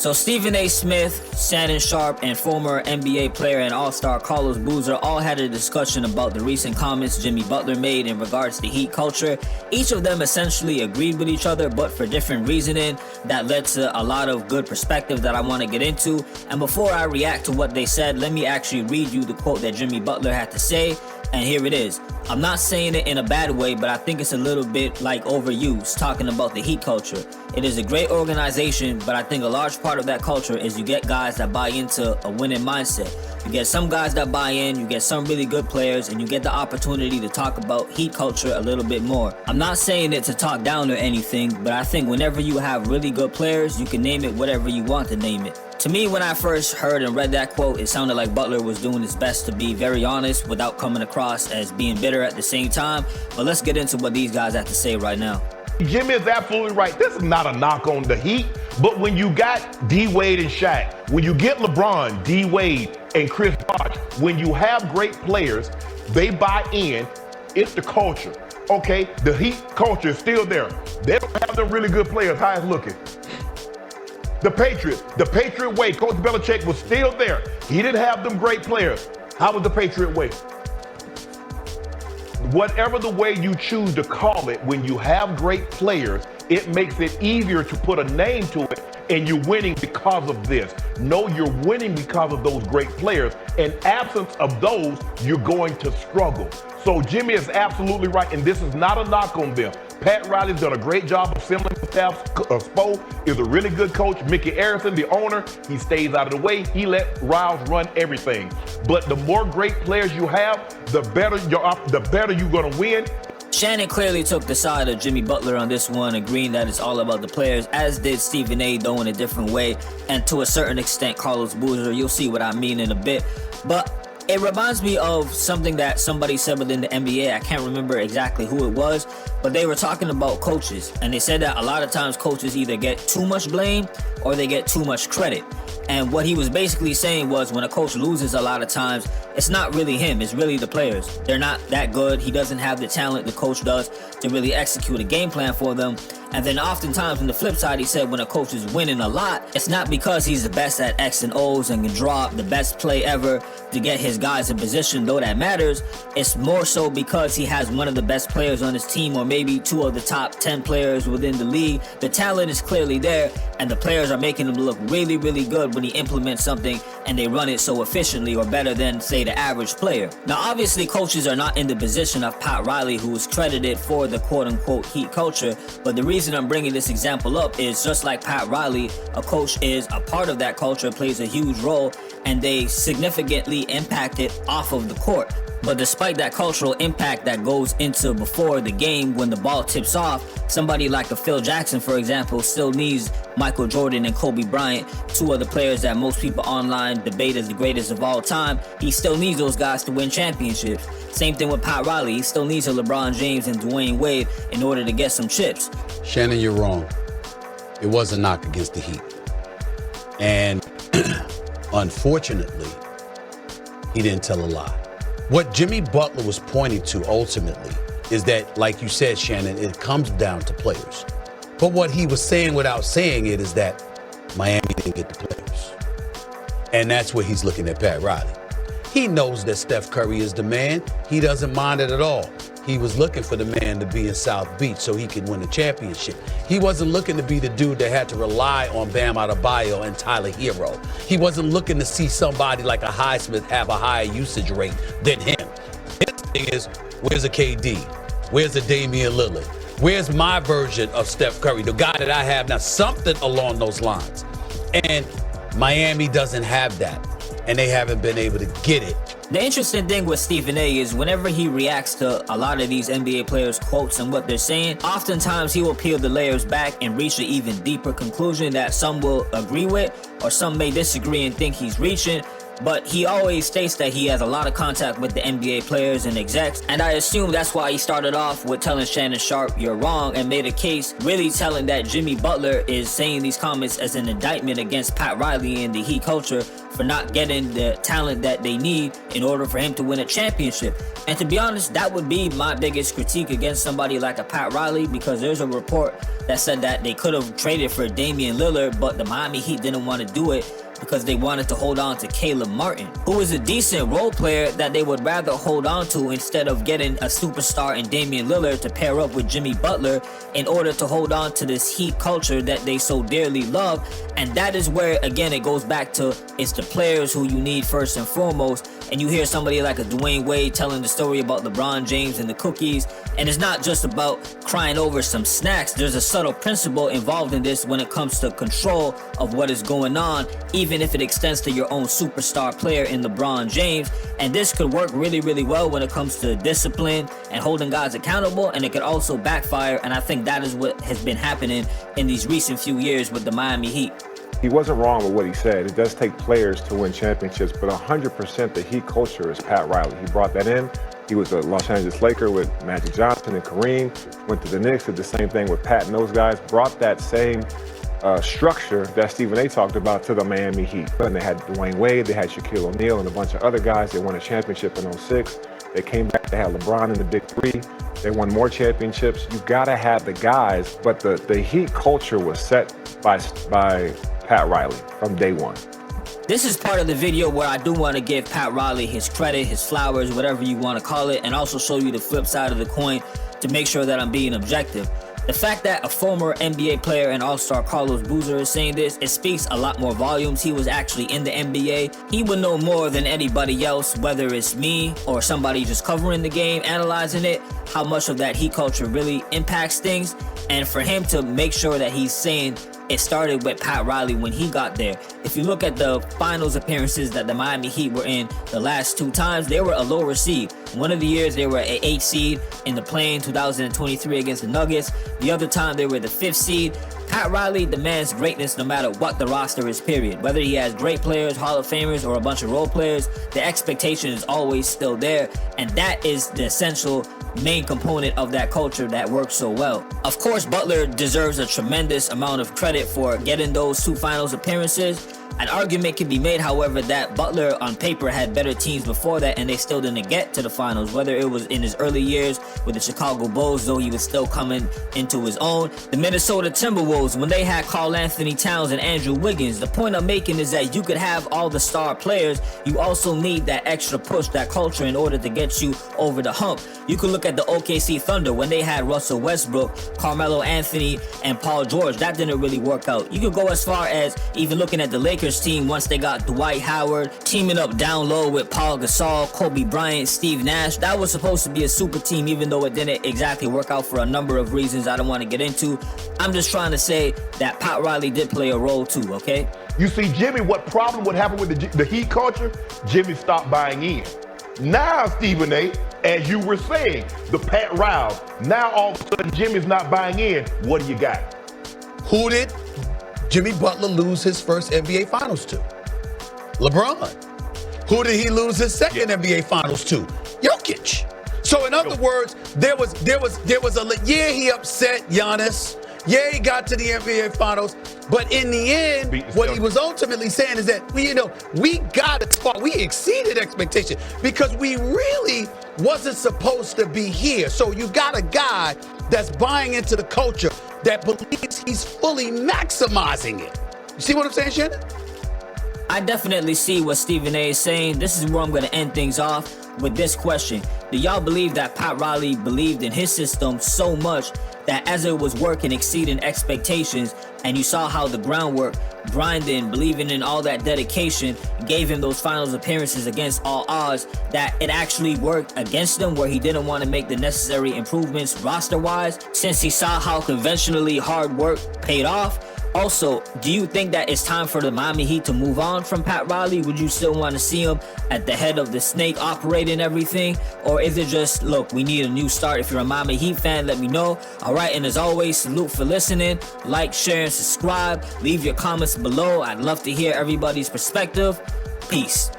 So Stephen A. Smith, Shannon Sharpe, and former NBA player and All-Star Carlos Boozer all had a discussion about the recent comments Jimmy Butler made in regards to Heat culture. Each of them essentially agreed with each other, but for different reasoning that led to a lot of good perspective that I want to get into. And before I react to what they said, let me actually read you the quote that Jimmy Butler had to say. And here it is. I'm not saying it in a bad way, but I think it's a little bit like overused, talking about the Heat culture. It is a great organization, but I think a large part of that culture is you get guys that buy into a winning mindset. You get some guys that buy in, you get some really good players, and you get the opportunity to talk about Heat culture a little bit more. I'm not saying it to talk down or anything, but I think whenever you have really good players, you can name it whatever you want to name it. To me, when I first heard and read that quote, it sounded like Butler was doing his best to be very honest without coming across as being bitter at the same time. But let's get into what these guys have to say right now. Jimmy is absolutely right. This is not a knock on the Heat, but when you got D-Wade and Shaq, when you get LeBron, D-Wade, and Chris Bosh, when you have great players, they buy in. It's the culture, okay? The Heat culture is still there. They don't have them really good players. How it's looking? The Patriot way, Coach Belichick was still there. He didn't have them great players. How was the Patriot way? Whatever the way you choose to call it, when you have great players, it makes it easier to put a name to it, and you're winning because of this. No, you're winning because of those great players. In absence of those, you're going to struggle. So Jimmy is absolutely right, and this is not a knock on them. Pat Riley's done a great job of assembling the staff. Spo is a really good coach. Mickey Arison, the owner, he stays out of the way. He let Riles run everything. But the more great players you have, the better you're going to win. Shannon clearly took the side of Jimmy Butler on this one, agreeing that it's all about the players, as did Stephen A., though in a different way, and to a certain extent, Carlos Boozer. You'll see what I mean in a bit. But it reminds me of something that somebody said within the NBA. I can't remember exactly who it was, but they were talking about coaches, and they said that a lot of times coaches either get too much blame or they get too much credit. And what he was basically saying was when a coach loses a lot of times, it's not really him, it's really the players. They're not that good. He doesn't have the talent the coach does to really execute a game plan for them. And then oftentimes on the flip side, he said when a coach is winning a lot, it's not because he's the best at X and O's and can draw up the best play ever to get his guys in position, though that matters. It's more so because he has one of the best players on his team, or maybe two of the top 10 players within the league. The talent is clearly there, and the players are making him look really, really good when he implements something and they run it so efficiently, or better than, say, the average player. Now, obviously, coaches are not in the position of Pat Riley, who is credited for the quote-unquote Heat culture, but the reason I'm bringing this example up is just like Pat Riley, a coach is a part of that culture, plays a huge role, and they significantly impact it off of the court. But despite that cultural impact that goes into before the game when the ball tips off, somebody like a Phil Jackson, for example, still needs Michael Jordan and Kobe Bryant, two of the players that most people online debate as the greatest of all time. He still needs those guys to win championships. Same thing with Pat Riley. He still needs a LeBron James and Dwayne Wade in order to get some chips. Shannon, you're wrong. It was a knock against the Heat. And unfortunately, he didn't tell a lie. What Jimmy Butler was pointing to ultimately is that, like you said, Shannon, it comes down to players. But what he was saying without saying it is that Miami didn't get the players. And that's where he's looking at Pat Riley. He knows that Steph Curry is the man. He doesn't mind it at all. He was looking for the man to be in South Beach so he could win a championship. He wasn't looking to be the dude that had to rely on Bam Adebayo and Tyler Hero. He wasn't looking to see somebody like a Highsmith have a higher usage rate than him. His thing is, where's a KD? Where's a Damian Lillard? Where's my version of Steph Curry, the guy that I have now? Something along those lines. And Miami doesn't have that, and they haven't been able to get it. The interesting thing with Stephen A. is whenever he reacts to a lot of these NBA players' quotes and what they're saying, oftentimes he will peel the layers back and reach an even deeper conclusion that some will agree with or some may disagree and think he's reaching. but he always states that he has a lot of contact with the NBA players and execs, and I assume that's why he started off with telling Shannon Sharpe, "You're wrong," and made a case really telling that Jimmy Butler is saying these comments as an indictment against Pat Riley and the Heat culture for not getting the talent that they need in order for him to win a championship. And to be honest, that would be my biggest critique against somebody like a Pat Riley, because there's a report that said that they could have traded for Damian Lillard, but the Miami Heat didn't want to do it because they wanted to hold on to Caleb Martin, who is a decent role player that they would rather hold on to instead of getting a superstar in Damian Lillard to pair up with Jimmy Butler in order to hold on to this Heat culture that they so dearly love. And that is where, again, it goes back to it's the players who you need first and foremost. And you hear somebody like a Dwayne Wade telling the story about LeBron James and the cookies, and it's not just about crying over some snacks. There's a subtle principle involved in this when it comes to control of what is going on, even if it extends to your own superstar player in LeBron James. And this could work really, really well when it comes to discipline and holding guys accountable, and it could also backfire, and I think that is what has been happening in these recent few years with the Miami Heat. He wasn't wrong with what he said. It does take players to win championships, but 100% the Heat culture is Pat Riley. He brought that in. He was a Los Angeles Laker with Magic Johnson and Kareem. Went to the Knicks, did the same thing with Pat and those guys. Brought that same structure that Stephen A. talked about to the Miami Heat. And they had Dwayne Wade, they had Shaquille O'Neal, and a bunch of other guys. They won a championship in 06. They came back, they had LeBron in the Big Three. They won more championships. You gotta have the guys, but the Heat culture was set by Pat Riley from day one. This is part of the video where I do want to give Pat Riley his credit, his flowers, whatever you want to call it, and also show you the flip side of the coin to make sure that I'm being objective. The fact that a former NBA player and All-Star Carlos Boozer is saying this, it speaks a lot more volumes. He was actually in the NBA. He would know more than anybody else, whether it's me or somebody just covering the game, analyzing it, how much of that Heat culture really impacts things. And for him to make sure that he's saying it started with Pat Riley when he got there. If you look at the finals appearances that the Miami Heat were in the last two times, they were a lower seed. One of the years they were an 8 seed in the play-in 2023 against the Nuggets. The other time they were the 5th seed. Pat Riley demands greatness no matter what the roster is, period. Whether he has great players, Hall of Famers, or a bunch of role players, the expectation is always still there, and that is the essential main component of that culture that works so well. Of course, Butler deserves a tremendous amount of credit for getting those 2 finals appearances. An argument can be made, however, that Butler on paper had better teams before that and they still didn't get to the finals, whether it was in his early years with the Chicago Bulls, though he was still coming into his own. The Minnesota Timberwolves, when they had Karl Anthony Towns and Andrew Wiggins. The point I'm making is that you could have all the star players, you also need that extra push, that culture, in order to get you over the hump. You could look at the OKC Thunder when they had Russell Westbrook, Carmelo Anthony, and Paul George. That didn't really work out. You could go as far as even looking at the Lakers team once they got Dwight Howard, teaming up down low with Paul Gasol, Kobe Bryant, Steve Nash. That was supposed to be a super team, even though it didn't exactly work out for a number of reasons I don't want to get into. I'm just trying to say that Pat Riley did play a role too, okay? You see, Jimmy, what problem would happen with the Heat culture? Jimmy stopped buying in. Now, Stephen A., as you were saying, the Pat Riley, now all of a sudden Jimmy's not buying in. What do you got? Who did Jimmy Butler lose his first NBA Finals to? LeBron. Who did he lose his second NBA Finals to? Jokic. So in other words, there was he upset Giannis. Yeah, he got to the NBA Finals, but in the end, what he was ultimately saying is that we exceeded expectation because we really wasn't supposed to be here. So you got a guy that's buying into the culture that believes he's fully maximizing it. You see what I'm saying, Shannon? I definitely see what Stephen A. is saying. This is where I'm going to end things off with this question. Do y'all believe that Pat Riley believed in his system so much that as it was working, exceeding expectations, and you saw how the groundwork, grinding, believing in all that dedication, gave him those finals appearances against all odds, that it actually worked against him where he didn't want to make the necessary improvements roster-wise, since he saw how conventionally hard work paid off? Also, do you think that it's time for the Miami Heat to move on from Pat Riley? Would you still want to see him at the head of the snake operating everything? Or is it just, look, we need a new start? If you're a Miami Heat fan, let me know. All right, and as always, salute for listening. Like, share, and subscribe. Leave your comments below. I'd love to hear everybody's perspective. Peace.